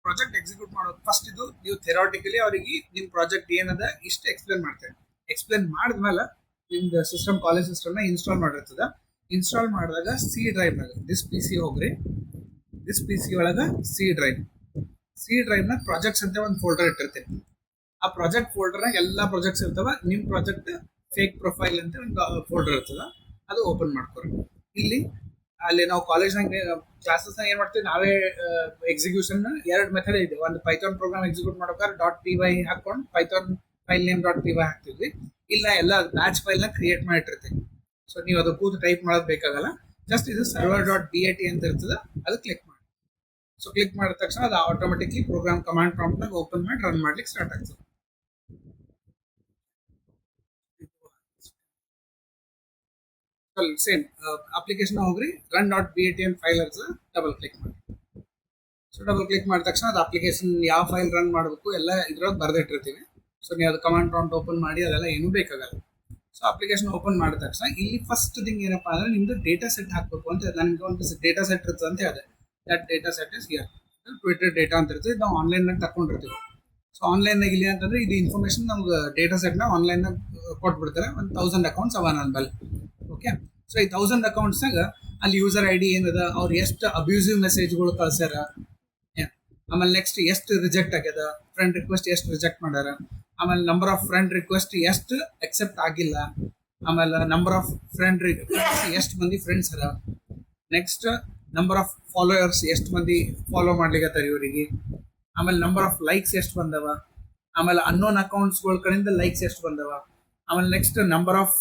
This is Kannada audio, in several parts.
ಪ್ರಾಜೆಕ್ಟ್ ಎಕ್ಸಿಕ್ಯೂಟ್ ಮಾಡೋದು ಫಸ್ಟ್ ಇದು ನೀವು ಥೆರಾಟಿಕಲಿ ಅವರಿಗೆ ನಿಮ್ ಪ್ರಾಜೆಕ್ಟ್ ಏನದ ಇಷ್ಟು ಎಕ್ಸ್ಪ್ಲೇನ್ ಮಾಡ್ತೇವೆ. ಎಕ್ಸ್ಪ್ಲೇನ್ ಮಾಡಿದ್ಮೇಲೆ ನಿಮ್ದು ಸಿಸ್ಟಮ್ ಕಾಲೇಜ್ ಸಿಸ್ಟಮ್ನ ಇನ್ಸ್ಟಾಲ್ ಮಾಡಿರ್ತದ. ಇನ್ಸ್ಟಾಲ್ ಮಾಡಿದಾಗ ಸಿ ಡ್ರೈವ್ನಾಗ ದಿಸ್ ಪಿ ಸಿ ಹೋಗ್ರಿ, ದಿಸ್ ಪಿ ಸಿ ಒಳಗೆ ಸಿ ಡ್ರೈವ್ನ ಪ್ರಾಜೆಕ್ಟ್ಸ್ ಅಂತ ಒಂದು ಫೋಲ್ಡರ್ ಇಟ್ಟಿರ್ತೇವೆ. ಆ ಪ್ರಾಜೆಕ್ಟ್ ಫೋಲ್ಡರ್ನಾಗ ಎಲ್ಲ ಪ್ರಾಜೆಕ್ಟ್ಸ್ ಇರ್ತಾವ. ನಿಮ್ಮ ಪ್ರಾಜೆಕ್ಟ್ ಫೇಕ್ ಪ್ರೊಫೈಲ್ ಅಂತ ಒಂದು ಫೋಲ್ಡರ್ ಇರ್ತದ, ಅದು ಓಪನ್ ಮಾಡ್ಕೊರಿ. ಇಲ್ಲಿ ಅಲ್ಲಿ ನಾವು ಕಾಲೇಜ್ನಾಗ ಕ್ಲಾಸಸ್ ಏನ್ ಮಾಡ್ತೀವಿ, ನಾವೇ ಎಕ್ಸಿಕ್ಯೂಷನ್ ಎರಡು ಮೆಥಡ್ ಇದೆ. ಒಂದು ಪೈಥಾನ್ ಪ್ರೋಗ್ರಾಮ್ ಎಕ್ಸಿಕ್ಯೂಟ್ ಮಾಡ್ಬೇಕಾದ್ರೆ .py ಹಾಕೊಂಡು ಪೈಥಾನ್ ಫೈಲ್ ನೇಮ್ .py ಹಾಕ್ತಿದ್ವಿ. ಇಲ್ಲ ಎಲ್ಲ ಬ್ಯಾಚ್ ಫೈಲ್ನ ಕ್ರಿಯೇಟ್ ಮಾಡಿಟ್ಟಿರ್ತೀವಿ. ಸೊ ನೀವು ಅದು ಕೂತು ಟೈಪ್ ಮಾಡೋದು ಬೇಕಾಗಲ್ಲ. ಜಸ್ಟ್ ಇದು server.dat ಅಂತ ಇರ್ತದೆ, ಅದು ಕ್ಲಿಕ್ ಮಾಡಿ. ಸೊ ಕ್ಲಿಕ್ ಮಾಡಿದ ತಕ್ಷಣ ಅದು ಆಟೋಮೆಟಿಕ್ಲಿ ಪ್ರೋಗ್ರಾಮ್ ಕಮಾಂಡ್ ಪ್ರಾಂಪ್ಟ್ನಾಗ ಓಪನ್ ಮಾಡಿ ರನ್ ಮಾಡ್ಲಿಕ್ಕೆ ಸ್ಟಾರ್ಟ್ ಆಗ್ತದೆ. ಸೇಮ್ ಅಪ್ಲಿಕೇಶನ್ ಹೋಗ್ರಿ, run.bat ಫೈಲ್ ಇರ್ತದೆ, ಡಬಲ್ ಕ್ಲಿಕ್ ಮಾಡಿ. ಸೊ ಡಬಲ್ ಕ್ಲಿಕ್ ಮಾಡಿದ ತಕ್ಷಣ ಅದು ಅಪ್ಲಿಕೇಶನ್ ಯಾವ ಫೈಲ್ ರನ್ ಮಾಡಬೇಕು ಎಲ್ಲ ಇದ್ರೊಳಗೆ ಬರೆದಿಟ್ಟಿರ್ತೀವಿ. ಸೊ ನೀವು ಅದು ಕಮಾಂಡ್ ಪ್ರಾಂಪ್ಟ್ ಓಪನ್ ಮಾಡಿ ಅದೆಲ್ಲ ಏನೂ ಬೇಕಾಗಲ್ಲ. ಸೊ ಅಪ್ಲಿಕೇಶನ್ ಓಪನ್ ಮಾಡಿದ ತಕ್ಷಣ ಇಲ್ಲಿ ಫಸ್ಟ್ ಥಿಂಗ್ ಏನಪ್ಪಾ ಅಂದ್ರೆ ನಿಮ್ದು ಡೇಟಾ ಸೆಟ್ ಹಾಕಬೇಕು ಅಂತ. ನನಗೆ ಒಂದು ಡೇಟಾ ಸೆಟ್ ಇರ್ತದೆ ಅಂತ ಹೇಳಿದೆ. That data set is here. Twitter data ಅಂತ ಇರ್ತದೆ, ನಾವು ಆನ್ಲೈನ್ನಾಗ ತಗೊಂಡಿರ್ತೀವಿ. ಸೊ ಆನ್ಲೈನ್ನಾಗ ಇಲ್ಲಿ ಅಂತಂದ್ರೆ ಇದು ಇನ್ಫಾರ್ಮೇಶನ್ ನಮ್ಗೆ ಡೇಟಾ ಸೆಟ್ನ ಆನ್ಲೈನ್ನಾಗ ಕೊಟ್ಬಿಡ್ತಾರೆ. 1000 ಅಕೌಂಟ್ಸ್ ಅವ ನನ್ನ ಬಲ್ಲಿ. ಓಕೆ, ಸೊ ಈ 1000 ಅಕೌಂಟ್ಸ್ನಾಗ ಅಲ್ಲಿ ಯೂಸರ್ ಐ ಡಿ ಏನದ, ಅವ್ರು ಎಷ್ಟು ಅಬ್ಯೂಸಿವ್ ಮೆಸೇಜ್ಗಳು ಕಳ್ಸ್ಯಾರ, ಆಮೇಲೆ ನೆಕ್ಸ್ಟ್ ಎಷ್ಟು ರಿಜೆಕ್ಟ್ ಆಗ್ಯದ, ಫ್ರೆಂಡ್ ರಿಕ್ವೆಸ್ಟ್ ಎಷ್ಟು ರಿಜೆಕ್ಟ್ ಮಾಡ್ಯಾರ, ಆಮೇಲೆ ನಂಬರ್ ಆಫ್ ಫ್ರೆಂಡ್ ರಿಕ್ವೆಸ್ಟ್ ಎಷ್ಟು ಅಕ್ಸೆಪ್ಟ್ ಆಗಿಲ್ಲ, ಆಮೇಲೆ ನಂಬರ್ ಆಫ್ ಫ್ರೆಂಡ್ ರಿಕ್ವೆಸ್ಟ್ ಎಷ್ಟು ಮಂದಿ ಫ್ರೆಂಡ್ಸ್ ಅರ, ನೆಕ್ಸ್ಟ್ ನಂಬರ್ ಆಫ್ ಫಾಲೋಯರ್ಸ್ ಎಷ್ಟು ಮಂದಿ ಫಾಲೋ ಮಾಡ್ಲಿಕ್ಕತ್ತಾರ ಇವರಿಗೆ, ಆಮೇಲೆ ನಂಬರ್ ಆಫ್ ಲೈಕ್ಸ್ ಎಷ್ಟು ಬಂದವ, ಆಮೇಲೆ ಅನ್ನೋನ್ ಅಕೌಂಟ್ಸ್ಗಳ ಕಡೆಯಿಂದ ಲೈಕ್ಸ್ ಎಷ್ಟು ಬಂದವ, ಆಮೇಲೆ next number of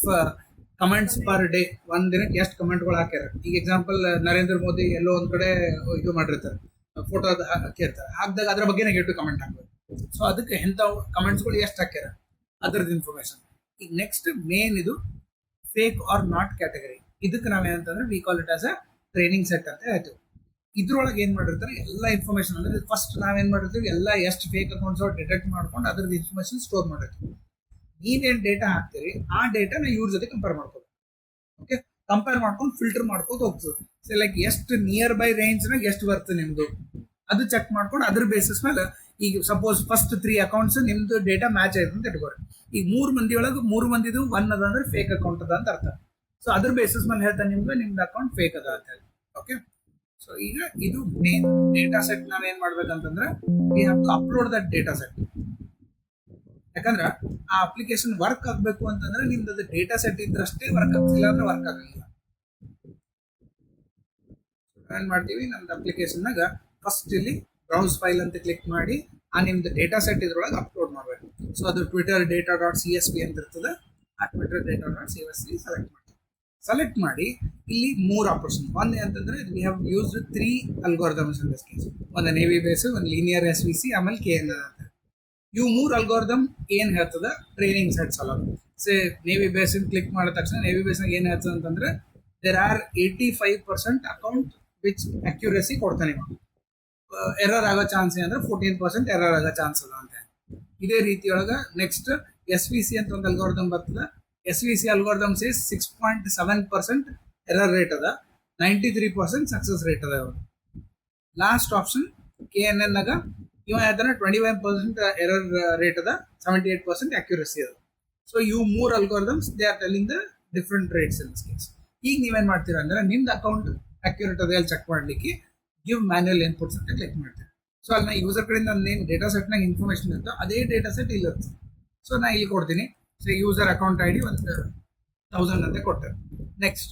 comments per day, ಒಂದ್ ದಿನಕ್ಕೆ ಎಷ್ಟು ಕಮೆಂಟ್ಗಳು ಹಾಕ್ಯಾರ. ಈಗ ಎಕ್ಸಾಂಪಲ್ ನರೇಂದ್ರ ಮೋದಿ ಎಲ್ಲೋ ಒಂದ್ ಕಡೆ ಇದು ಮಾಡಿರ್ತಾರೆ, ಫೋಟೋ ಹಾಕಿರ್ತಾರೆ, ಹಾಕಿದಾಗ ಅದ್ರ ಬಗ್ಗೆ ನೆಗೆಟಿವ್ ಕಮೆಂಟ್ ಹಾಕ್ಬೇಕು. ಸೊ ಅದಕ್ಕೆ ಎಂಥವು ಕಮೆಂಟ್ಸ್ಗಳು ಎಷ್ಟು ಹಾಕ್ಯಾರ ಅದ್ರದ್ದು ಇನ್ಫಾರ್ಮೇಶನ್. ಈಗ ನೆಕ್ಸ್ಟ್ ಮೇನ್ ಇದು ಫೇಕ್ ಆರ್ ನಾಟ್ ಕ್ಯಾಟಗರಿ. ಇದಕ್ಕೆ ನಾವೇನಂತಂದ್ರೆ we call it as a training set ಅಂತ ಹೇಳ್ತೀವಿ. ಇದ್ರೊಳಗೆ ಏನ್ ಮಾಡಿರ್ತಾರೆ ಎಲ್ಲ ಇನ್ಫಾರ್ಮೇಶನ್ ಅಂದ್ರೆ ಫಸ್ಟ್ ನಾವೇನ್ ಮಾಡಿರ್ತೀವಿ, ಎಲ್ಲ ಎಷ್ಟು ಫೇಕ್ ಅಕೌಂಟ್ಸ್ ಡಿಟೆಕ್ಟ್ ಮಾಡ್ಕೊಂಡು ಅದ್ರದ್ದು ಇನ್ಫಾರ್ಮೇಶನ್ ಸ್ಟೋರ್ ಮಾಡಿರ್ತೀವಿ. ನೀವೇನ್ ಡೇಟಾ ಹಾಕ್ತೀರಿ ಆ ಡೇಟಾನ ಇವ್ರ ಜೊತೆ ಕಂಪೇರ್ ಮಾಡ್ಕೋಬೇಕು. ಓಕೆ, ಕಂಪೇರ್ ಮಾಡ್ಕೊಂಡು ಫಿಲ್ಟರ್ ಮಾಡ್ಕೋತ ಹೋಗ್ತದೆ. ಸೊ ಲೈಕ್ ಎಷ್ಟು ನಿಯರ್ ಬೈ ರೇಂಜ್ನಾಗ ಎಷ್ಟು ಬರ್ತದೆ ನಿಮ್ದು ಅದು ಚೆಕ್ ಮಾಡ್ಕೊಂಡು ಅದ್ರ ಬೇಸಿಸ್ ಮೇಲೆ, ಈಗ ಸಪೋಸ್ ಫಸ್ಟ್ 3 ಅಕೌಂಟ್ಸ್ ನಿಮ್ದು ಡೇಟಾ ಮ್ಯಾಚ್ ಆಯ್ತು ಅಂತ ಇಟ್ಕೋರಿ. ಈಗ 3 ಮಂದಿ ಒಳಗೆ 3 ಮಂದಿದು ಒನ್ ಅದ ಅಂದ್ರೆ ಫೇಕ್ ಅಕೌಂಟ್ ಅದ ಅಂತ ಅರ್ಥ. ಸೊ ಅದ್ರ ಬೇಸಿಸ್ ಮೇಲೆ ಹೇಳ್ತಾನೆ ನಿಮ್ದು ಅಕೌಂಟ್ ಫೇಕ್ ಅದ ಅಂತ ಹೇಳಿ. ಓಕೆ, ಸೊ ಈಗ ಇದು ಮೇನ್ ಡೇಟಾ ಸೆಟ್ ನಾವೇನ್ ಮಾಡ್ಬೇಕಂತಂದ್ರೆ we have to upload that data set. ಯಾಕಂದ್ರೆ ಆ ಅಪ್ಲಿಕೇಶನ್ ವರ್ಕ್ ಆಗ್ಬೇಕು ಅಂತಂದ್ರೆ ನಿಮ್ದು ಡೇಟಾ ಸೆಟ್ ಇದ್ರಷ್ಟೇ ವರ್ಕ್ ಆಗ್ತಿಲ್ಲ ಅಂದ್ರೆ ವರ್ಕ್ ಆಗಂಗಿಲ್ಲ. ಏನ್ ಮಾಡ್ತೀವಿ, ನಮ್ದು ಅಪ್ಲಿಕೇಶನ್ನಾಗ ಫಸ್ಟ್ ಇಲ್ಲಿ ಬ್ರೌಸ್ ಫೈಲ್ ಅಂತ ಕ್ಲಿಕ್ ಮಾಡಿ ಆ ನಿಮ್ದು ಡೇಟಾ ಸೆಟ್ ಇದ್ರೊಳಗೆ ಅಪ್ಲೋಡ್ ಮಾಡಬೇಕು. ಸೊ ಅದು ಟ್ವಿಟರ್ data.csv ಅಂತ ಇರ್ತದೆ. ಆ ಟ್ವಿಟರ್ data.csv ಸೆಲೆಕ್ಟ್ ಮಾಡಿ ಇಲ್ಲಿ 3 ಆಪರೇಷನ್. ಒಂದು ಅಂತಂದ್ರೆ we have used 3 algorithms in this case. ಒಂದು ನೇವಿ ಬೇಸ್, ಒಂದು ಲೀನಿಯರ್ SVC, ಆಮೇಲೆ KNN ಅಂತ. ಇವು 3 ಅಲ್ಗೋರಿದಮ್ ಏನ್ ಹೇಳ್ತದ ಟ್ರೈನಿಂಗ್ ಸೆಟ್ಸ್ ಅಲ್ಲ. ಸೇ ನೇವಿ ಬೇಸ್ ಕ್ಲಿಕ್ ಮಾಡಿದ ತಕ್ಷಣ ನೇವಿ ಬೇಸ್ನಾಗ ಏನ್ ಹೇಳ್ತದ ಅಂತಂದ್ರೆ there are 85% account which accuracy ಕೊಡ್ತಾನೆ. ಎರರ್ ಆಗೋ ಚಾನ್ಸ್ ಅಂದ್ರೆ 14% ಎರರ್ ಆಗೋ ಚಾನ್ಸ್ ಅದ ಅಂತ. ಇದೇ ರೀತಿಯೊಳಗ ನೆಕ್ಸ್ಟ್ SVC ಅಂತ ಒಂದು ಅಲ್ಗೋರಿದಮ್ ಬರ್ತದೆ. SVC algorithm says 6.7% error rate ಅದ, 93% ಸಕ್ಸಸ್ ರೇಟ್ ಅದ. ಲಾಸ್ಟ್ ಆಪ್ಷನ್ KNN ಆಗ ಇವ ಹೇಳ್ತಾನೆ 25% ಎರರ್ ರೇಟ್ ಅದ, 78% ಅಕ್ಯುರಸಿ ಅದ. ಸೊ ಇವು 3 algorithms they are telling the different rates in this case. ಈಗ ನೀವೇನ್ ಮಾಡ್ತೀರಾ ಅಂದ್ರೆ ನಿಮ್ದು ಅಕೌಂಟ್ ಅಕ್ಯುರೇಟ್ ಅದ ಚೆಕ್ ಮಾಡ್ಲಿಕ್ಕೆ ಗಿವ್ ಮ್ಯಾನ್ಯಲ್ ಇನ್ಪುಟ್ಸ್ ಅಂತ ಕ್ಲಿಕ್ ಮಾಡ್ತೀವಿ. ಸೊ ಅಲ್ಲಿ ನಾ ಯೂಸರ್ ಕಡೆಯಿಂದ ಏನು ಡೇಟಾ ಸೆಟ್ನಾಗ ಇನ್ಫಾರ್ಮೇಶನ್ ಇರ್ತೋ ಅದೇ ಡೇಟಾ ಸೆಟ್ ಇಲ್ಲಿ ಇರ್ತದೆ. ಸೊ ನಾ ಇಲ್ಲಿ ಕೊಡ್ತೀನಿ. ಸೊ ಯೂಸರ್ ಅಕೌಂಟ್ ID ಒಂದು 1000 ಅಂತ ಕೊಟ್ಟರೆ. Next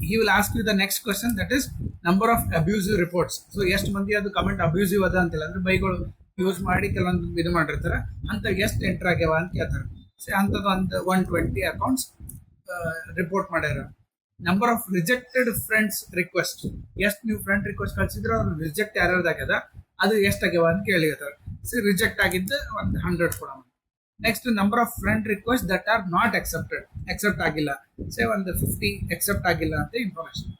he will ask you the next question, that is number of abusive reports. So ಎಷ್ಟು ಮಂದಿ ಅದು ಕಮೆಂಟ್ ಅಬ್ಯೂಸಿವ್ ಅದ ಅಂತಿಲ್ಲ ಅಂದ್ರೆ ಬೈಗಳು ಯೂಸ್ ಮಾಡಿ ಕೆಲವೊಂದು ಇದು ಮಾಡಿರ್ತಾರೆ ಅಂತ ಎಷ್ಟು ಎಂಟರ್ ಆಗ್ಯಾವ ಅಂತ ಕೇಳ್ತಾರೆ. ಸೊ ಅಂಥದ್ದು ಒಂದು 120 ಅಕೌಂಟ್ಸ್ ರಿಪೋರ್ಟ್ ಮಾಡ್ಯಾರ. Number of rejected friends request, ಎಷ್ಟು ನೀವು ಫ್ರೆಂಡ್ ರಿಕ್ವೆಸ್ಟ್ ಕಳ್ಸಿದ್ರೆ ಅವ್ರು ರಿಜೆಕ್ಟ್ ಯಾರ್ಯಾರ್ದಾಗ್ಯದ ಅದು ಎಷ್ಟು ಆಗ್ಯಾವ ಅಂತ ಕೇಳಿರ್ತಾರೆ. ಸೊ ರಿಜೆಕ್ಟ್ ಆಗಿದ್ದು ಒಂದು 100 ಕೊಡೋಣ. Next number of friend request that are not accept ಆಗಿಲ್ಲ, ಸೇ ಒಂದು 50 ಅಕ್ಸೆಪ್ಟ್ ಆಗಿಲ್ಲ ಅಂತ information.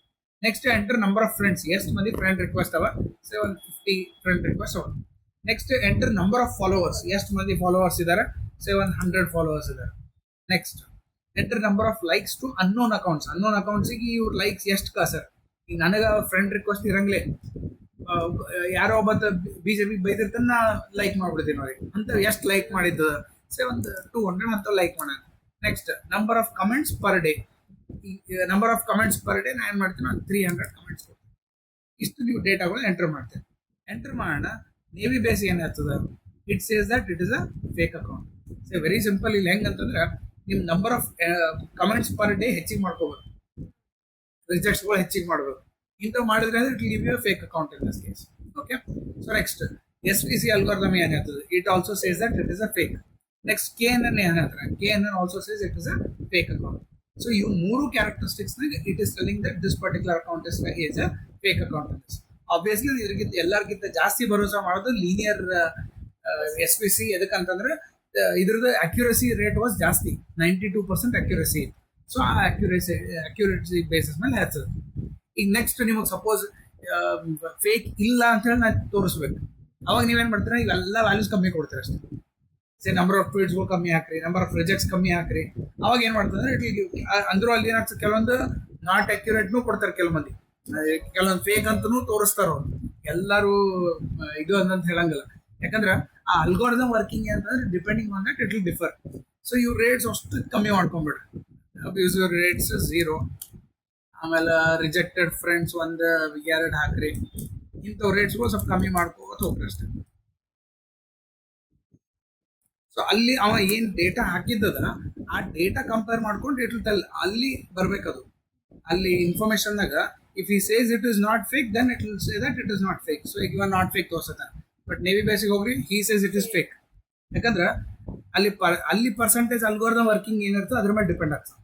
Next enter number of friends, ಎಷ್ಟು ಮಂದಿ ಫ್ರೆಂಡ್ ರಿಕ್ವೆಸ್ಟ್ ಅವ, ಸೇ ಒಂದು 50 ಫ್ರೆಂಡ್ ರಿಕ್ವೆಸ್ಟ್ ಅವ. Next enter number of followers, ಎಷ್ಟು ಮಂದಿ ಫಾಲೋವರ್ಸ್ ಇದ್ದಾರೆ, ಸೇ ಒಂದು 100 ಫಾಲೋವರ್ಸ್ ಇದ್ದಾರೆ. Next enter number of likes to unknown accounts ಗೆ ಇವ್ರ ಲೈಕ್ಸ್ ಎಷ್ಟು ಕಳ್ಸರ್. ಈಗ ನನಗೆ ಫ್ರೆಂಡ್ ರಿಕ್ವೆಸ್ಟ್ ಇರಂಗ್ಲೇ ಯಾರೋ ಒಬ್ಬ ಬಿಜೆಪಿ ಬೈದಿರ್ತಾನ ನಾ ಲೈಕ್ ಮಾಡ್ಬಿಡ್ತೀನಿ ಅವ್ರಿಗೆ ಅಂತ ಎಷ್ಟು ಲೈಕ್ ಮಾಡಿದ್ದು ಸೇ ಒಂದು 200 ಅಂತ ಲೈಕ್ ಮಾಡೋಣ. Next number of comments per day. Number of comments per day ನಾನು ಏನು ಮಾಡ್ತೀನಿ, 300 ಕಮೆಂಟ್ಸ್ ಕೊಡ್ತೀನಿ. ಇಷ್ಟು ನೀವು ಡೇಟಾಗಳು ಎಂಟರ್ ಮಾಡ್ತೀವಿ. ಎಂಟರ್ ಮಾಡೋಣ. ನೇವಿ ಬೇಸ್ ಏನಾಗ್ತದೆ, it says that it is a fake account. So very simple. ಇಲ್ಲಿ ಹೆಂಗಂತಂದ್ರೆ ನಿಮ್ಮ number of comments per day ಹೆಚ್ಚಿಗೆ ಮಾಡ್ಕೋಬೇಕು, ರಿಜೆಕ್ಟ್ಸ್ಗಳು ಹೆಚ್ಚಿಗೆ ಮಾಡಬೇಕು. ಇಂಥವು ಮಾಡಿದ್ರೆ it give you fake account in this case. Okay. So next SVC algorithm ಏನ್ ಹೇಳ್ತದೆ, it also says that it is a fake. Next KNN ಏನ್ ಹೇಳ್ತಾರೆ, KNN also says it is a fake account. So ಇವು ಮೂರು characteristics it is telling that this particular account is a fake account. Obviously ಇದ್ರಗಿಂತ ಎಲ್ಲರಿಗಿಂತ ಜಾಸ್ತಿ ಭರೋಸಾ ಮಾಡೋದು ಲೀನಿಯರ್ SVC. ಎದಕ್ಕಂತಂದ್ರೆ ಇದ್ರದ್ದು ಅಕ್ಯುರಸಿ ರೇಟ್ ವಾಸ್ ಜಾಸ್ತಿ, 92% ಅಕ್ಯುರಸಿ. ಸೊ ಆ ಅಕ್ಯುರೇಸಿ ಬೇಸಿಸ್ ಮೇಲೆ ಹೇಳ್ತದೆ. ಈಗ ನೆಕ್ಸ್ಟ್ ನಿಮಗೆ ಸಪೋಸ್ ಫೇಕ್ ಇಲ್ಲ ಅಂತ ಹೇಳಿ ನಾನು ತೋರಿಸ್ಬೇಕು, ಅವಾಗ ನೀವೇನ್ ಮಾಡ್ತೀರಾ, ಇವೆಲ್ಲ ವ್ಯಾಲ್ಯೂಸ್ ಕಮ್ಮಿ ಕೊಡ್ತೀರ ಅಷ್ಟೇ. ಸೇ ನಂಬರ್ ಆಫ್ ಟ್ವೀಟ್ಸ್ಗಳು ಕಮ್ಮಿ ಹಾಕ್ರಿ, ನಂಬರ್ ಆಫ್ ರಿಜೆಕ್ಟ್ಸ್ ಕಮ್ಮಿ ಹಾಕ್ರಿ. ಅವಾಗ ಏನ್ ಮಾಡ್ತಂದ್ರೆ ಅಂದ್ರೂ ಅಲ್ಲಿ ಏನಾಗ್ತದೆ, ಕೆಲವೊಂದು ನಾಟ್ ಅಕ್ಯುರೇಟ್ನು ಕೊಡ್ತಾರೆ ಕೆಲವೊಂದು ಕೆಲವೊಂದು ಫೇಕ್ ಅಂತನೂ ತೋರಿಸ್ತಾರ ಅವ್ರು. ಎಲ್ಲರೂ ಇದು ಅಂತ ಹೇಳಂಗಿಲ್ಲ. ಯಾಕಂದ್ರೆ ಆ ಅಲ್ಗೋರಿದಮ್ ವರ್ಕಿಂಗ್ ಅಂತಂದ್ರೆ depending on that it will differ. So ಇವ್ರ ರೇಟ್ಸ್ ಅಷ್ಟು ಕಮ್ಮಿ ಮಾಡ್ಕೊಂಡ್ಬಿಡ್ರಿ. ಅಬ್ಯೂಸಿವ್ ರೇಟ್ಸ್ 0, ಆಮೇಲೆ ರಿಜೆಕ್ಟೆಡ್ ಫ್ರೆಂಡ್ಸ್ 1, 2 ಹಾಕ್ರಿ. ಇಂಥವು ರೇಟ್ಸ್ಗಳು ಸ್ವಲ್ಪ ಕಮ್ಮಿ ಮಾಡ್ಕೋತ ಹೋಗ್ರಿ ಅಷ್ಟೇ. ಸೊ ಅಲ್ಲಿ ಅವ ಏನ್ ಡೇಟಾ ಹಾಕಿದ್ದದ ಆ ಡೇಟಾ ಕಂಪೇರ್ ಮಾಡ್ಕೊಂಡು ಇಟ್ ವಿಲ್ ಟೆಲ್, ಅಲ್ಲಿ ಬರ್ಬೇಕದು. ಅಲ್ಲಿ ಇನ್ಫಾರ್ಮೇಶನ್ನಾಗ if he says it is not fake, then it will say that it is not fake. So ಈಗ ಇವ ನಾಟ್ ಫೇಕ್ ತೋರ್ಸತಾನೆ, ಬಟ್ ನೇವಿ ಬೇಸಿಗೆ ಹೋಗ್ರಿ, he says it is fake. ಯಾಕಂದ್ರೆ ಅಲ್ಲಿ ಪರ್ಸೆಂಟೇಜ್ ಅಲ್ಗೋರಿದಮ್ ವರ್ಕಿಂಗ್ ಏನಿರ್ತದೆ ಅದ್ರ ಮೇಲೆ ಡಿಪೆಂಡ್ ಆಗ್ತದೆ.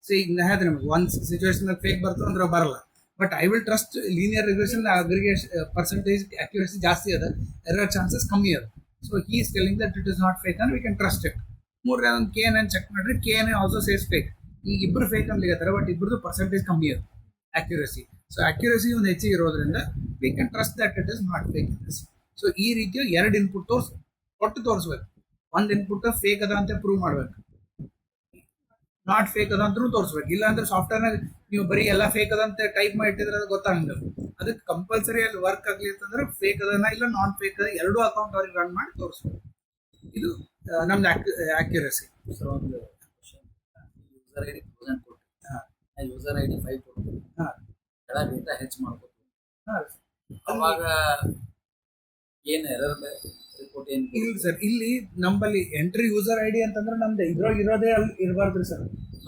ಸೊ ಈಗ ನಾ ಹೇಳಿದೆ ನಿಮಗೆ ಒಂದು ಸಿಚುವೇಶನ್ ಫೇಕ್ ಬರ್ತದೆ ಅಂದ್ರೆ ಬರಲ್ಲ, but I will trust linear regression aggregation percentage accuracy ಜಾಸ್ತಿ ಅದ, ಎರರ್ ಚಾನ್ಸಸ್ ಕಮ್ಮಿ ಅದ. So he is telling that it is not fake and we can trust it. ಮೂರನೇ ಒಂದು KNN ಚೆಕ್ ಮಾಡ್ರಿ, KNN ಆಲ್ಸೋ ಸೇಸ್ ಫೇಕ್. ಈಗ ಇಬ್ಬರು ಫೇಕ್ ಅನ್ಲಿಕ್ಕೆ, ಬಟ್ ಇಬ್ಬರದು ಪರ್ಸೆಂಟೇಜ್ ಕಮ್ಮಿ ಅದ ಅಕ್ಯುರಸಿ. ಸೊ ಅಕ್ಯುರಸಿ ಒಂದು ಹೆಚ್ಚಿಗೆ ಇರೋದ್ರಿಂದ we can trust that it is not fake in this. So ಈ ರೀತಿಯ 2 ಇನ್ಪುಟ್ ತೋರಿಸ್ಬೇಕು. ಒಂದು ಇನ್ಪುಟ್ ಫೇಕ್ ಅದ ಅಂತ ಪ್ರೂವ್ ಮಾಡ್ಬೇಕು, ನಾಟ್ ಫೇಕ್ ಅದ ಅಂತ ತೋರಿಸ್ಬೇಕು. ಇಲ್ಲ ಅಂದ್ರೆ ಸಾಫ್ಟ್ವೇರ್ನಾಗ ನೀವು ಬರೀ ಎಲ್ಲ ಫೇಕ್ ಅದಂತ ಟೈಪ್ ಮಾಡಿ ಇಟ್ಟಿದ್ರೆ ಅದು ಗೊತ್ತಾಗಂಗಿಲ್ಲ. ಅದಕ್ಕೆ ಕಂಪಲ್ಸರಿ ಅಲ್ಲಿ ವರ್ಕ್ ಆಗಲಿ ಅಂತಂದ್ರೆ ಫೇಕ್ ಅದನ್ನ ಇಲ್ಲ ನಾನ್ ಫೇಕ್ ಅದ ಎರಡೂ ಅಕೌಂಟ್ ಅವ್ರಿಗೆ ರನ್ ಮಾಡಿ ತೋರಿಸ್ಬೇಕು. ಇದು ನಮ್ದು ಅಕ್ಯುರಸಿ. ಸೊ ಒಂದು ಯೂಸರ್ ID 1000 ಕೊಟ್ಟು ಯೂಸರ್ ID 5 ಕೊಟ್ಟು ಎಲ್ಲ ಡೇಟಾ ಹೆಚ್ಚು ಮಾಡ್ಬೋದು. ಅವಾಗ ಏನು ಎರರ್ ರಿಪೋರ್ಟ್ ಏನು ಇಲ್ಲ ಸರ್, ಇಲ್ಲಿ ನಮ್ಮಲ್ಲಿ ಎಂಟ್ರಿ ಯೂಸರ್ ID ಅಂತಂದ್ರೆ ನಮ್ದು ಇದ್ರೊಳಗೆ ಇರೋದೇ ಅಲ್ಲಿ ಇರಬಾರ್ದ್ರಿ ಸರ್.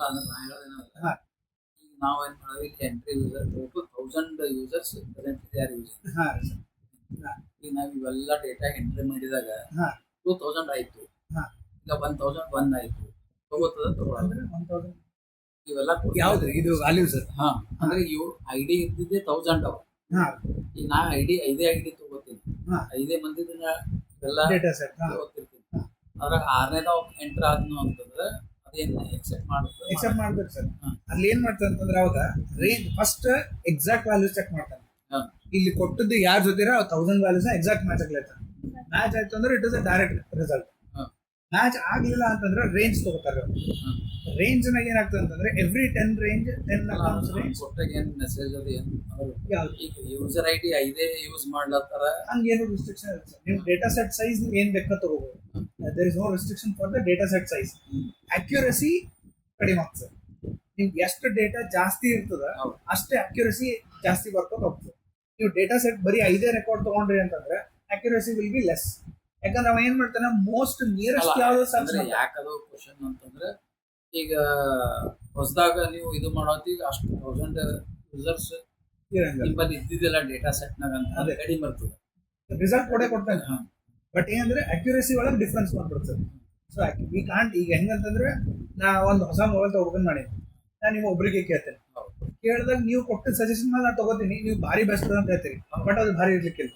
ಅಂದ್ರೆ ನಾ ಹೇಳೋದೇನಂದ್ರೆ ಈಗ ನಾವು ಏನು ಮಾಡಿದ್ವಿ, ಎಂಟ್ರಿ ಯೂಸರ್ 1000 ಯೂಸರ್ಸ್ ಪ್ರೆಸೆಂಟ್ಲಿ ಯಾರು ಯೂಸರ್. ಈಗ ನಾವು ಇವೆಲ್ಲ ಡೇಟಾ ಎಂಟ್ರಿ ಮಾಡಿದಾಗ 2000 ಆಯ್ತು, ಈಗ 1001 ಆಯ್ತು, ತಗೋತದ ತಗೊಳ್ಳಂದ್ರೆ 1000 ಇವೆಲ್ಲ ಯಾವ್ದ್ರಿ ಇದು ವ್ಯಾಲ್ಯೂ ಸರ್? ಅಂದ್ರೆ ಇವು ID ಇದ್ದಿದ್ದೆ 1000 ಅವ. ಈಗ ನಾ ಐದೇ ಐಡಿ ತಗೋತೀನಿ, 5 ಮಂದಿನ ಎಲ್ಲ ತಗೋತಿರ್ತೀನಿ. ಅದ್ರಾಗ 6ನೇದಾವ್ ಎಂಟರ್ ಆದ್ನು ಅಂತಂದ್ರೆ ಅದೇನು ಎಕ್ಸೆಪ್ಟ್ ಮಾಡ್ಬೇಕು ಸರ್. ಅಲ್ಲಿ ಏನ್ ಮಾಡ್ತಾರೆ ಅಂತಂದ್ರೆ ಅವಾಗ range first exact values check ಮಾಡ್ತಾನೆ. ಇಲ್ಲಿ ಕೊಟ್ಟದ್ದು ಯಾರ ಜೊತೆ 1000 ವ್ಯಾಲ್ಯೂಸ್ ಎಕ್ಸಾಕ್ಟ್ ಮ್ಯಾಚ್ ಆಗ್ಲೈತೆ. ಮ್ಯಾಚ್ ಆಯ್ತು ಅಂದ್ರೆ it is a direct result. Match ಆಗ್ಲಿಲ್ಲ ಅಂತಂದ್ರೆ ರೇಂಜ್ ತಗೋತಾರೆ. ರೇಂಜ್ ನಾಗ ಏನಾಗ್ತದೆ ಅಂತಂದ್ರೆ ಎವ್ರಿ 10 ರೇಂಜ್ 10 ರೇಂಜ್ ಕೊಟ್ಟಾಗ ಏನ್ ಮೆಸೇಜ್ ಅದು ಏನು ಈಗ ಯೂಸರ್ ID 5 ಯೂಸ್ ಮಾಡ್ಲತ್ತಾರ ಹಂಗೇನು ರಿಸ್ಟ್ರಿಕ್ಷನ್ ಇಲ್ಲ ಸರ್. ನೀವು ಡೇಟಾ ಸೆಟ್ ಸೈಜ್ ನೀವು ಏನ್ ಬೇಕಾ ತಗೋಬಹುದು. There is no restriction for the data set size. Accuracy ಕಡಿಮೆ ಆಗ್ತದೆ. ನಿಮ್ಗೆ ಎಷ್ಟು ಡೇಟಾ ಜಾಸ್ತಿ ಇರ್ತದ ಅಷ್ಟೇ ಅಕ್ಯುರಸಿ ಜಾಸ್ತಿ ಬರ್ಕೊಂಡು ಹೋಗ್ತದೆ. ನೀವು ಡೇಟಾ ಸೆಟ್ ಬರೀ 5 ರೆಕಾರ್ಡ್ ತಗೊಂಡ್ರಿ ಅಂತಂದ್ರೆ ಅಕ್ಯುರಸಿ ವಿಲ್ ಬಿ ಲೆಸ್. ಯಾಕಂದ್ರೆ ಅವ ಏನ್ ಮಾಡ್ತಾನೆ ಮೋಸ್ಟ್ ನಿಯರೆಸ್ಟ್ ಯಾವ್ದು ಯಾಕದು ಕ್ವಶನ್ ಅಂತಂದ್ರೆ ಈಗ ಹೊಸದಾಗ ನೀವು ಇದು ಮಾಡೋತೀಗ ಅಷ್ಟು 1000 ಯೂಸರ್ಸ್ ನಿಮ್ಮಲ್ಲಿ ಇದ್ದಿದ್ದೆಲ್ಲ ಡೇಟಾ ಸೆಟ್ನಾಗ ಅಂತ ಕಡಿಮೆ ಬರ್ತದೆ, ರಿಸಲ್ಟ್ ಕೊಡ್ತಾನೆ. ಬಟ್ ಏನಂದ್ರೆ ಅಕ್ಯುರಸಿ ಒಳಗೆ ಡಿಫ್ರೆನ್ಸ್ ಬಂದ್ಬಿಡ್ತದೆ. So we can't. ಈಗ ಹೆಂಗಂತಂದ್ರೆ ನಾ ಒಂದು ಹೊಸ ಮೊಬೈಲ್ ಓಪನ್ ಮಾಡಿ ನಾನು ನಿಮ್ಮ ಒಬ್ಬರಿಗೆ ಕೇಳ್ತೇನೆ, ಕೇಳಿದಾಗ ನೀವು ಕೊಟ್ಟ ಸಜೆಷನ್ ಮೇಲೆ ನಾನು ತಗೋತೀನಿ, ನೀವು ಭಾರಿ ಬೆಸ್ಟ್ ಅಂತ ಹೇಳ್ತೀರಿ, ಬಟ್ ಅದು ಭಾರಿ ಇರ್ಲಿಕ್ಕಿಲ್ಲ.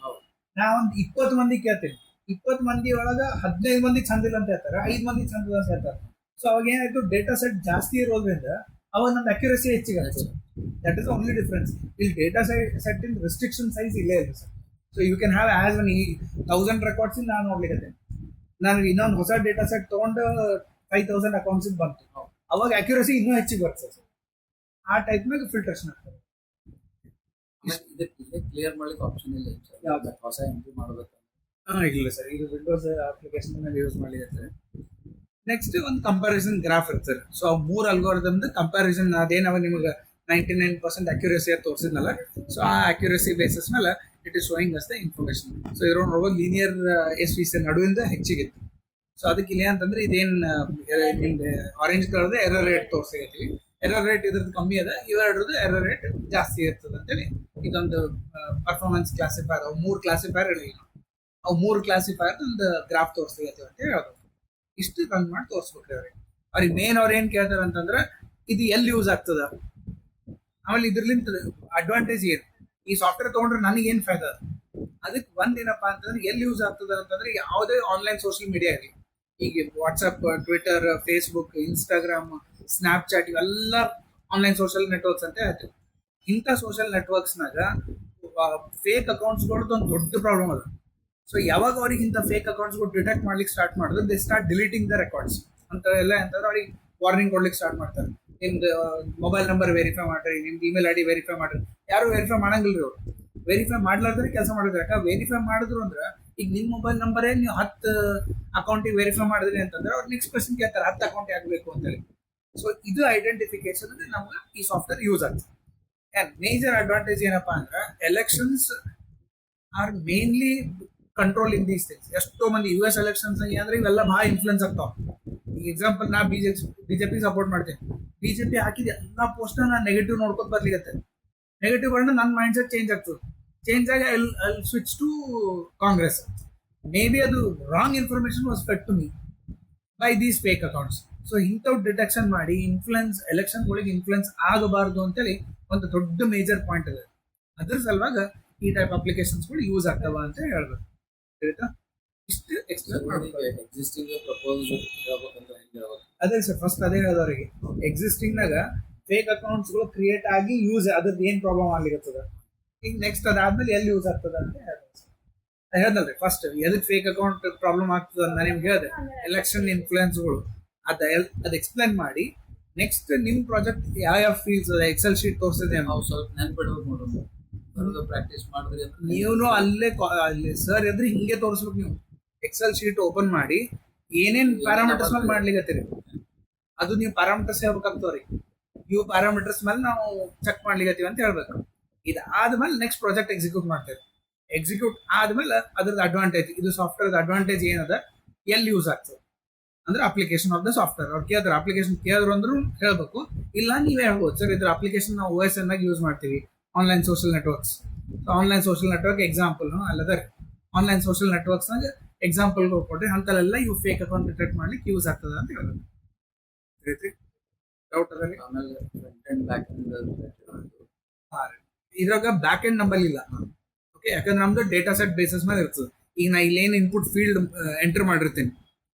ನಾ ಒಂದು 20 ಮಂದಿ ಕೇಳ್ತೀನಿ, 20 ಮಂದಿ ಒಳಗ 15 ಮಂದಿ ಚಂದಿಲ್ಲ ಅಂತ ಹೇಳ್ತಾರೆ, 5 ಮಂದಿ ಚಂದಿಲ್ಲ ಅಂತ ಹೇಳ್ತಾರೆ. ಸೊ ಅವಾಗ ಏನಾಯ್ತು, ಡೇಟಾ ಸೆಟ್ ಜಾಸ್ತಿ ಇರೋದ್ರಿಂದ ಅವಾಗ ನಮ್ದು ಅಕ್ಯುರಸಿ ಹೆಚ್ಚಿಗೆ ಆಗ್ತದೆ. That is only difference. ಇಲ್ಲಿ data set in restriction size ಇಲ್ಲೇ ಇಲ್ಲ sir. So you can have as one 1000 records ನಾನು ನೋಡ್ಲಿಕ್ಕೆ ನಾನು ಇನ್ನೊಂದು ಹೊಸ ಡೇಟಾ ಸೆಟ್ ತಗೊಂಡು 5000 ಅಕೌಂಟ್ಸ್ ಬಂತು, ಅವಾಗ ಅಕ್ಯುರಸಿ ಇನ್ನೂ ಹೆಚ್ಚಿಗೆ ಬರ್ತದೆ ಸರ್. ಆ ಟೈಪ್ನಾಗ ಫಿಲ್ಟ್ರೇಷನ್ ಆಗ್ತದೆ. ಇದಕ್ಕೆ ಕ್ಲಿಯರ್ ಮಾಡ್ಲಿಕ್ಕೆ ಆಪ್ಷನ್ ಇಲ್ಲ ಯಾವ್ದು? ಹೊಸ ಎಂಟ್ರಿ ಮಾಡಬೇಕು. ಇಲ್ಲ ಸರ್, ಇದು ವಿಂಡೋಸ್ ಅಪ್ಲಿಕೇಶನ್ ಯೂಸ್ ಮಾಡಿದ್ರೆ ನೆಕ್ಸ್ಟ್ ಒಂದು ಕಂಪ್ಯಾರಿಸನ್ ಗ್ರಾಫ್ ಇರ್ತದೆ. ಸೊ ಆ 3 ಅಲ್ಗೋರಿದಮ್ದು ಕಂಪ್ಯಾರಿಸನ್ ಅದೇನವ ನಿಮಗೆ 99% ಅಕ್ಯುರಸಿ ಅಂತ ತೋರಿಸಿದ್ನಲ್ಲ, ಸೊ ಆ ಅಕ್ಯುರಸಿ ಬೇಸಿಸ್ ಮೇಲೆ it is showing us the information. So ಇದ್ರೊಳಗೆ ನೋಡ್ಬೋದು ಲೀನಿಯರ್ SVC ನಡುವಿಂದ ಹೆಚ್ಚಿಗಿತ್ತು. ಸೊ ಅದಕ್ಕೆ ಇಲ್ಲ ಅಂತಂದ್ರೆ ಇದೇನು ನಿಮ್ದು ಆರೆಂಜ್ ಕಲರ್ದು ಎರರ್ ರೇಟ್ ತೋರಿಸಿರ್ತೀವಿ. ಎರರ್ ರೇಟ್ ಇದ್ರದ್ದು ಕಮ್ಮಿ ಅದ, ಇವೆರಡ್ರದ್ದು ಎರರ್ ರೇಟ್ ಜಾಸ್ತಿ ಇರ್ತದೆ ಅಂತೇಳಿ ಇದೊಂದು ಪರ್ಫಾರ್ಮೆನ್ಸ್ ಕ್ಲಾಸಿಫೈರ್. ಅವು 3 ಕ್ಲಾಸಿಫೈರ್ ಇರಲಿ, ಅವು 3 ಕ್ಲಾಸಿಫೈರ್ ಒಂದು ಗ್ರಾಫ್ ತೋರಿಸ್ತೀವಿ ಅಂತ ಹೇಳ್ಬೋದು. ಇಷ್ಟು ರನ್ ಮಾಡಿ ತೋರಿಸ್ಬೇಕ್ರಿ ಅವ್ರಿಗೆ ಮೇನ್ ಅವ್ರು ಏನ್ ಕೇಳ್ತಾರೆ ಅಂತಂದ್ರೆ ಇದು ಎಲ್ಲಿ ಯೂಸ್ ಆಗ್ತದ, ಆಮೇಲೆ ಇದ್ರಲಿಂತ ಅಡ್ವಾಂಟೇಜ್ ಏನು, ಈ ಸಾಫ್ಟ್ವೇರ್ ತಗೊಂಡ್ರೆ ನನಗೇನು ಫಾಯ್ದ. ಅದಕ್ಕೆ ಒಂದೇನಪ್ಪಾ ಅಂತಂದ್ರೆ ಎಲ್ಲಿ ಯೂಸ್ ಆಗ್ತದ ಅಂತಂದ್ರೆ ಯಾವುದೇ ಆನ್ಲೈನ್ ಸೋಷಿಯಲ್ ಮೀಡಿಯಾ ಇರಲಿ, ಈಗ WhatsApp, Twitter, Facebook, Instagram, Snapchat ಇವೆಲ್ಲ ಆನ್ಲೈನ್ ಸೋಷಿಯಲ್ ನೆಟ್ವರ್ಕ್ಸ್ ಅಂತ ಹೇಳ್ತೀವಿ. ಇಂಥ ಸೋಷಿಯಲ್ ನೆಟ್ವರ್ಕ್ಸ್ನಾಗ ಫೇಕ್ ಅಕೌಂಟ್ಸ್ಗಳದ್ದು ಒಂದು ದೊಡ್ಡ ಪ್ರಾಬ್ಲಮ್ ಅದ. ಸೊ ಯಾವಾಗ ಅವ್ರಿಗೆ ಇಂಥ ಫೇಕ್ ಅಕೌಂಟ್ಸ್ಗಳು ಡಿಟೆಕ್ಟ್ ಮಾಡ್ಲಿಕ್ಕೆ ಸ್ಟಾರ್ಟ್ ಮಾಡಿದ್ರೆ they start deleting the records ಅಂತ ಎಲ್ಲ ಅಂತಂದ್ರೆ ಅವ್ರಿಗೆ ವಾರ್ನಿಂಗ್ ಕೊಡ್ಲಿಕ್ಕೆ ಸ್ಟಾರ್ಟ್ ಮಾಡ್ತಾರೆ. ನಿಮ್ದು ಮೊಬೈಲ್ ನಂಬರ್ ವೆರಿಫೈ ಮಾಡ್ರಿ, ನಿಮ್ದು ಇಮೇಲ್ ID ವೆರಿಫೈ ಮಾಡ್ರಿ. ಯಾರು ವೆರಿಫೈ ಮಾಡಂಗಿಲ್ಲ ರೀ ಅವ್ರು. ವೆರಿಫೈ ಮಾಡ್ಲಾರ್ದ್ರೆ ಕೆಲಸ ಮಾಡಿದ್ರೆ, ಯಾಕೆ ವೆರಿಫೈ ಮಾಡಿದ್ರು ಅಂದ್ರೆ ಈಗ ನಿಮ್ಮ ಮೊಬೈಲ್ ನಂಬರೇ ನೀವು 10 ಅಕೌಂಟಿಗೆ ವೆರಿಫೈ ಮಾಡಿದ್ರಿ ಅಂತಂದ್ರೆ ಅವ್ರು ನೆಕ್ಸ್ಟ್ ಕ್ವೆಶ್ಚನ್ ಕೇಳ್ತಾರೆ 10 ಅಕೌಂಟ್ ಆಗಬೇಕು ಅಂತೇಳಿ. ಸೊ ಇದು ಐಡೆಂಟಿಫಿಕೇಶನ್ ನಮ್ಗೆ ಈ ಸಾಫ್ಟ್ವೇರ್ ಯೂಸ್ ಆಗ್ತದೆ. ಆ್ಯಂಡ್ ಮೇಜರ್ ಅಡ್ವಾಂಟೇಜ್ ಏನಪ್ಪಾ ಅಂದ್ರೆ elections are mainly controlling these things. ಎಷ್ಟೋ ಮಂದಿ US ಎಲೆಕ್ಷನ್ಸ್ ಅಂದ್ರೆ ಇವೆಲ್ಲ ಭಾಳ ಇನ್ಫ್ಲುಯೆನ್ಸ್ ಆಗ್ತಾವ. ಈಗ ಎಕ್ಸಾಂಪಲ್ ನಾ ಬಿಜೆಪಿ ಸಪೋರ್ಟ್ ಮಾಡ್ತೇನೆ, ಬಿಜೆಪಿ ಹಾಕಿದ ಎಲ್ಲ ಪೋಸ್ಟ್ ನಾನು ನೆಗೆಟಿವ್ ನೋಡ್ಕೊತ ಬರ್ಲಿಕ್ಕೆ ನೆಗೆಟಿವ್ ಬಂದ್ರೆ ನನ್ನ ಮೈಂಡ್ ಸೆಟ್ ಚೇಂಜ್ ಆಗ್ತದೆ. ಚೇಂಜ್ ಆಗಿ I switch to Congress. May be ಅದು wrong information was fed to me by these fake accounts. So ಇಂಥವ್ ಡಿಟೆಕ್ಷನ್ ಮಾಡಿ ಎಲೆಕ್ಷನ್ಗಳಿಗೆ ಇನ್ಫ್ಲುಯೆನ್ಸ್ ಆಗಬಾರ್ದು ಅಂತೇಳಿ ಒಂದು ದೊಡ್ಡ ಮೇಜರ್ ಪಾಯಿಂಟ್ ಇದೆ. ಅದ್ರ ಸಲುವಾಗ ಈ ಟೈಪ್ ಅಪ್ಲಿಕೇಶನ್ಸ್ಗಳು ಯೂಸ್ ಆಗ್ತಾವ ಅಂತ ಹೇಳ್ಬೇಕು. ಆಯ್ತಾ? ಇಷ್ಟು ಎಕ್ಸ್ಪ್ಲೇನ್ ಮಾಡ್ಬೇಕು. ಎಕ್ಸಿಸ್ಟಿಂಗ್ ಪ್ರಪೋಸಲ್ ಅದೇ ಸರ್, ಫಸ್ಟ್ ಅದೇ ಹೇಳೋರಿಗೆ ಎಕ್ಸಿಸ್ಟಿಂಗ್ನಾಗ ಫೇಕ್ ಅಕೌಂಟ್ಸ್ಗಳು ಕ್ರಿಯೇಟ್ ಆಗಿ ಯೂಸ್ ಅದ್ರದ್ದು ಏನು ಪ್ರಾಬ್ಲಮ್ ಆಗ್ಲಿಕ್ಕತ್ತದ, ಈಗ ನೆಕ್ಸ್ಟ್ ಅದಾದ್ಮೇಲೆ ಎಲ್ಲಿ ಯೂಸ್ ಆಗ್ತದ ಅಂತ ಹೇಳ್ದಲ್ರಿ. ಫಸ್ಟ್ ಎದಕ್ಕೆ ಫೇಕ್ ಅಕೌಂಟ್ ಪ್ರಾಬ್ಲಮ್ ಆಗ್ತದ ಅಂತ ನಿಮ್ಗೆ ಹೇಳಿದೆ, ಎಲೆಕ್ಷನ್ ಇನ್ಫ್ಲುಯೆನ್ಸ್ಗಳು ಅದು ಎಕ್ಸ್ಪ್ಲೇನ್ ಮಾಡಿ ನೆಕ್ಸ್ಟ್ ನಿಮ್ಮ ಪ್ರಾಜೆಕ್ಟ್ ಯಾವ ಫೀಲ್ಸ್ ಅದ ಎಕ್ಸೆಲ್ ಶೀಟ್ ತೋರಿಸಿದೆ ನಾವು ಸ್ವಲ್ಪ ನೆನ್ಪಿಡ್ಬೇಕು ನೋಡೋದು, ಬರೋದು ಪ್ರಾಕ್ಟೀಸ್ ಮಾಡಿದ್ರೆ ನೀವು ಅಲ್ಲೇ ಸರ್ ಎದ್ರೆ ಹಿಂಗೆ ತೋರಿಸ್ಬೇಕು. ನೀವು ಎಕ್ಸೆಲ್ ಶೀಟ್ ಓಪನ್ ಮಾಡಿ ಏನೇನ್ ಪ್ಯಾರಾಮೀಟರ್ಸ್ ಮೇಲೆ ಮಾಡ್ಲಿಕ್ಕತ್ತೀರಿ ಅದು ನೀವು ಪ್ಯಾರಾಮೀಟರ್ಸ್ ಹೇಳ್ಬೇಕಾಗ್ತವ್ರಿ. ಇವು ಪ್ಯಾರಾಮೀಟರ್ಸ್ ಮೇಲೆ ನಾವು ಚೆಕ್ ಮಾಡ್ಲಿಕ್ಕತ್ತೀವಿ ಅಂತ ಹೇಳ್ಬೇಕು. ಇದಾದ್ಮೇಲೆ ನೆಕ್ಸ್ಟ್ ಪ್ರಾಜೆಕ್ಟ್ ಎಕ್ಸಿಕ್ಯೂಟ್ ಮಾಡ್ತೇವೆ. ಎಕ್ಸಿಕ್ಯೂಟ್ ಆದ್ಮೇಲೆ ಅದ್ರದ್ದು ಅಡ್ವಾಂಟೇಜ್, ಇದು ಸಾಫ್ಟ್ವೇರ್ ಅಡ್ವಾಂಟೇಜ್ ಏನದ, ಎಲ್ಲಿ ಯೂಸ್ ಆಗ್ತದೆ ಅಂದ್ರೆ ಅಪ್ಲಿಕೇಶನ್ ಆಫ್ ದ ಸಾಫ್ಟ್ವೇರ್. ಅವ್ರು ಕೇಳಿದ್ರೆ ಅಪ್ಲಿಕೇಶನ್ ಕೇಳಿದ್ರು ಅಂದ್ರೂ ಹೇಳ್ಬೇಕು, ಇಲ್ಲ ನೀವೇ ಹೇಳ್ಬೋದು ಸರ್ ಇದ್ರ ಅಪ್ಲಿಕೇಶನ್ ನಾವು OSN ಆಗಿ ಯೂಸ್ ಮಾಡ್ತೀವಿ, online social networks. Online social network example ಅಲ್ಲದ ಆನ್ಲೈನ್ ಸೋಷಿಯಲ್ ನೆಟ್ವರ್ಕ್ಸ್ನಾಗ ಎಕ್ಸಾಂಪಲ್ ಕೊಟ್ರಿ ಅಂತಲ್ಲೆಲ್ಲ ಇವು ಫೇಕ್ ಅಕೌಂಟ್ ಡಿಟೆಕ್ಟ್ ಮಾಡ್ಲಿಕ್ಕೆ ಯೂಸ್ ಆಗ್ತದ ಅಂತ ಹೇಳ್ಬೇಕು. ಡೌಟ್ ಅದರಲ್ಲಿ ಆಮೇಲೆ ಫ್ರಂಟ್ ಅಂಡ್ ಬ್ಯಾಕ್ ಇದ್ರಾಗ ಬ್ಯಾಕ್ ಎಂಡ್ ನಂಬರ್ ಇಲ್ಲ. ಓಕೆ, ಯಾಕಂದ್ರೆ ನಮ್ದು ಡೇಟಾ ಸೆಟ್ ಬೇಸಿಸ್ ಮೇಲೆ ಇರ್ತದೆ. ಈಗ ನಾ ಇಲ್ಲೇನು ಇನ್ಪುಟ್ ಫೀಲ್ಡ್ ಎಂಟರ್ ಮಾಡಿರ್ತೀನಿ,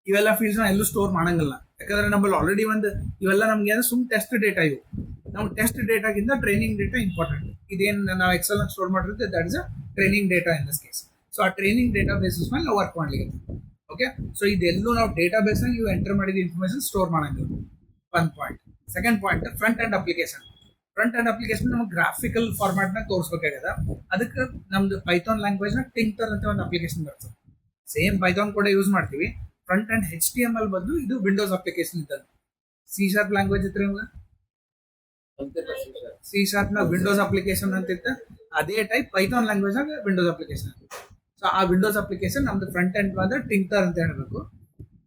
ಇವೆಲ್ಲ ಫೀಲ್ಡ್ಸ್ ನ ಎಲ್ಲೂ ಸ್ಟೋರ್ ಮಾಡಂಗಿಲ್ಲ. ಯಾಕಂದ್ರೆ ನಮ್ಮಲ್ಲಿ ಆಲ್ರೆಡಿ ಒಂದು ಇವೆಲ್ಲ ನಮ್ಗೆ ಸುಮ್ ಟೆಸ್ಟ್ ಡೇಟಾ ಇವು. ನಾವು ಟೆಸ್ಟ್ ಡೇಟಾಗಿಂತ ಟ್ರೈನಿಂಗ್ ಡೇಟಾ ಇಂಪಾರ್ಟೆಂಟ್. ಇದೇನು ನಾವು ಎಕ್ಸೆಲ್ ಸ್ಟೋರ್ ಮಾಡಿರುತ್ತೆ that is a training data in this case. So ಆ ಟ್ರೈನಿಂಗ್ ಡೇಟಾ ಬೇಸಿಸ್ ಮೇಲೆ ನಾವು ವರ್ಕ್ ಮಾಡ್ಲಿಕ್ಕೆ. ಓಕೆ, ಸೊ ಇದೆಲ್ಲೂ ನಾವು ಡೇಟಾ ಬೇಸ್ನಾಗ ಇವು ಎಂಟರ್ ಮಾಡಿದ ಇನ್ಫಾರ್ಮೇಶನ್ ಸ್ಟೋರ್ ಮಾಡಂಗಿಲ್ಲ. One point. Second point, front and application. Front and application ನಮಗೆ ಗ್ರಾಫಿಕಲ್ ಫಾರ್ಮ್ಯಾಟ್ನಾಗ ತೋರಿಸ್ಬೇಕಾಗ್ಯದ. ಅದಕ್ಕೆ ನಮ್ದು ಪೈಥಾನ್ ಲ್ಯಾಂಗ್ವೇಜ್ನ ಟಿಂಕರ್ ಅಂತ ಒಂದು ಅಪ್ಲಿಕೇಶನ್ ಬರ್ತದೆ. ಸೇಮ್ ಪೈಥಾನ್ ಕೂಡ ಯೂಸ್ ಮಾಡ್ತೀವಿ. ಫ್ರಂಟ್ ಅಂಡ್ HTML ಬದಲು ಇದು ವಿಂಡೋಸ್ ಅಪ್ಲಿಕೇಶನ್ ಇದ್ದಂತೆ. C# ಲ್ಯಾಂಗ್ವೇಜ್ ಇತ್ತು ನಿಮ್ಗೆ, C# ನ ವಿಂಡೋಸ್ ಅಪ್ಲಿಕೇಶನ್ ಅಂತ ಇತ್ತು. ಅದೇ ಟೈಪ್ ಪೈಥಾನ್ ಲ್ಯಾಂಗ್ವೇಜ್ ಆಗ ವಿಂಡೋಸ್ ಅಪ್ಲಿಕೇಶನ್. ಸೊ ಆ ವಿಂಡೋಸ್ ಅಪ್ಲಿಕೇಶನ್ ನಮ್ದು ಫ್ರಂಟ್ ಎಂಡ್ ಬಂದ್ರೆ ಟಿಂಕರ್ ಅಂತ ಹೇಳಬೇಕು.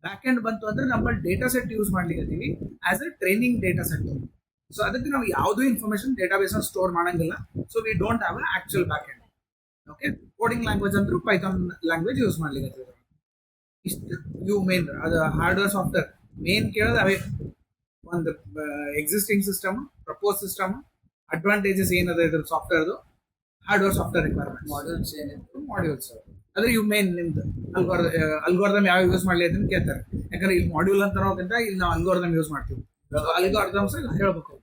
ಬ್ಯಾಕ್ ಎಂಡ್ ಬಂತು ಅಂದ್ರೆ ನಮ್ಮಲ್ಲಿ ಡೇಟಾ ಸೆಟ್ ಯೂಸ್ ಮಾಡ್ಲಿಕ್ಕೆ as a training data set. So ಅದಕ್ಕೆ ನಾವು ಯಾವುದೂ ಇನ್ಫಾರ್ಮೇಶನ್ ಡೇಟಾ ಬೇಸ್ ಸ್ಟೋರ್ ಮಾಡಂಗಿಲ್ಲ. So we don't have a actual back end. Okay, coding language ಅಂದ್ರೂ ಪೈಥಾನ್ ಲ್ಯಾಂಗ್ವೇಜ್ ಯೂಸ್ ಮಾಡ್ಲಿಕ್ಕೆ. ಇಷ್ಟು ಇವು ಮೇನ್. ಅದು ಹಾರ್ಡ್ವೇರ್ ಸಾಫ್ಟ್ವೇರ್ ಮೇನ್ ಕೇಳೋದು ಅವೇ. ಒಂದು existing system, propose system, advantages ಏನದ ಇದ್ರ ಸಾಫ್ಟ್ವೇರ್ದು, ಹಾರ್ಡ್ವೇರ್ ಸಾಫ್ಟ್ವೇರ್ ರಿಕ್ವೈರ್ಮೆಂಟ್, ಮಾಡ್ಯೂಲ್ಸ್ ಏನಿತ್ತು, ಮಾಡ್ಯೂಲ್ಸ್. ಅದ್ರೆ ಇವು ಮೇನ್ ನಿಮ್ದು ಅಲ್ಗೋರಿದಮ್ ಯಾವ ಯೂಸ್ ಮಾಡಲಿ ಅಂತ ಕೇಳ್ತಾರೆ. ಯಾಕಂದ್ರೆ ಇಲ್ಲಿ ಮಾಡ್ಯೂಲ್ ಅಂತ ಹೋಗಿಂತ ಇಲ್ಲಿ ನಾವು ಅಲ್ಗೋರಿದಮ್ ಯೂಸ್ ಮಾಡ್ತೀವಿ. ಅಲ್ಗೋರಿದಮ್ಸ್ ಹೇಳ್ಬೇಕು.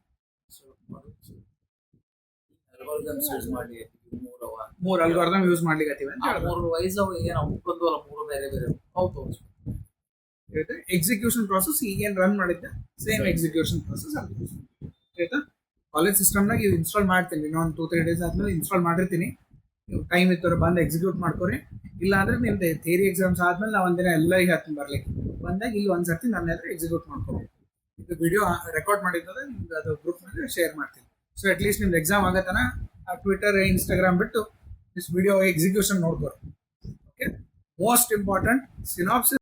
ಅಲ್ಗಾರಿದಮ್ಸ್ ಯೂಸ್ ಮಾಡಿ ಮೂರು ಅಲ್ಗೋರಿದಮ್ ಯೂಸ್ ಮಾಡ್ಲಿಕ್ಕೆ ಅಂತ ಹೇಳ್ಬೋದು. 3 ವೈಸ್ ಅವು ಏನು ಒಪ್ಪಂದವಲ್ಲ, 3 ಬೇರೆ ಬೇರೆ ಹೌದು. ಎಕ್ಸಿಕ್ಯೂಷನ್ ಪ್ರಾಸೆಸ್ ಈಗೇನು ರನ್ ಮಾಡಿದ್ದೆ ಸೇಮ್ ಎಕ್ಸಿಕ್ಯೂಷನ್ ಪ್ರಾಸೆಸ್ ಆಯ್ತಾ. ಕಾಲೇಜ್ ಸಿಸ್ಟಮ್ನಾಗ ಇವು ಇನ್ಸ್ಟಾಲ್ ಮಾಡ್ತೀನಿ, ಇನ್ನೊಂದು 2-3 ಡೇಸ್ ಆದ್ಮೇಲೆ ಇನ್ಸ್ಟಾಲ್ ಮಾಡಿರ್ತೀನಿ. ನೀವು ಟೈಮ್ ಇತ್ತು ಬಂದು ಎಕ್ಸಿಕ್ಯೂಟ್ ಮಾಡ್ಕೊರಿ. ಇಲ್ಲ ಅಂದ್ರೆ ನಿಮ್ದು ಥಿಯರಿ ಎಕ್ಸಾಮ್ಸ್ ಆದ್ಮೇಲೆ ನಾವು ಒಂದಿನ ಎಲ್ಲ ಈಗ ಹೇಳ್ತೀನಿ ಬರ್ಲಿಕ್ಕೆ ಬಂದಾಗ ಇಲ್ಲಿ ಒಂದ್ಸರ್ತಿ ನನ್ನ ಎದುರು ಎಕ್ಸಿಕ್ಯೂಟ್ ಮಾಡ್ಕೊಬೇಕು. ಇದು ವಿಡಿಯೋ ರೆಕಾರ್ಡ್ ಮಾಡಿದ್ರೆ ನಿಮ್ಗೆ ಅದು ಗ್ರೂಪ್ನಲ್ಲಿ ಶೇರ್ ಮಾಡ್ತೀನಿ. ಸೊ ಅಟ್ಲೀಸ್ಟ್ ನಿಮ್ದು ಎಕ್ಸಾಮ್ ಆಗತ್ತನ ಆ ಟ್ವಿಟರ್ ಇನ್ಸ್ಟಾಗ್ರಾಮ್ ಬಿಟ್ಟು ದಿಸ್ ವಿಡಿಯೋ ಎಕ್ಸಿಕ್ಯೂಷನ್ ನೋಡ್ಕೋರಿ. Okay, most important synopsis